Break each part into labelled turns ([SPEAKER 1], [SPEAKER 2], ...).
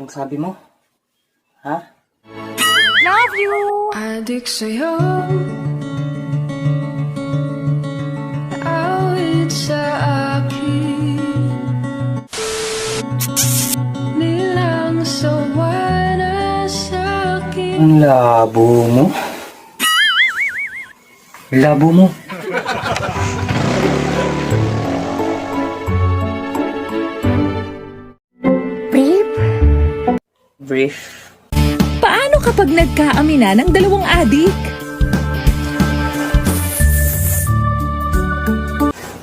[SPEAKER 1] Anong sabi mo? Ha?
[SPEAKER 2] Love you!
[SPEAKER 3] Adik sa'yo, awit sa akin, nilang sawa na sa'kin.
[SPEAKER 1] Ang labo mo. Labo mo.
[SPEAKER 2] Babe?
[SPEAKER 1] Brief.
[SPEAKER 4] Paano kapag nagkaamina ng dalawang adik?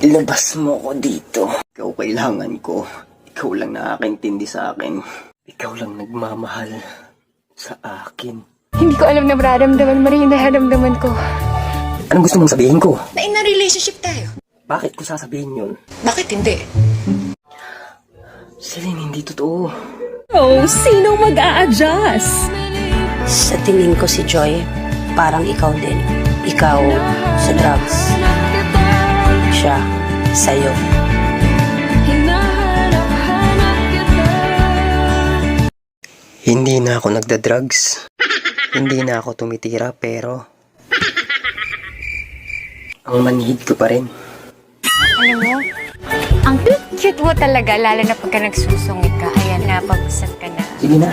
[SPEAKER 1] Ilabas mo ko dito. Ikaw kailangan ko. Ikaw lang nakakaintindi sa akin. Ikaw lang nagmamahal sa akin.
[SPEAKER 2] Hindi ko alam na mararamdaman mo rin yung nararamdaman ko.
[SPEAKER 1] Anong gusto mong sabihin ko?
[SPEAKER 2] Na in a relationship tayo.
[SPEAKER 1] Bakit ko sasabihin yun?
[SPEAKER 2] Bakit hindi?
[SPEAKER 1] Celine, hindi totoo.
[SPEAKER 4] Oh, sinong mag-a-adjust?
[SPEAKER 5] Sa tingin ko si Joy, parang ikaw din. Ikaw sa drugs. Siya sa'yo.
[SPEAKER 3] Hinahanap-hanap kita.
[SPEAKER 1] Hindi na ako nagda-drugs. Hindi na ako tumitira pero ang manhid ko pa rin.
[SPEAKER 2] Alam mo, ang cute mo talaga, lalo na pagka nagsusungit ka. Ayan, napag-usap ka na.
[SPEAKER 1] Sige na.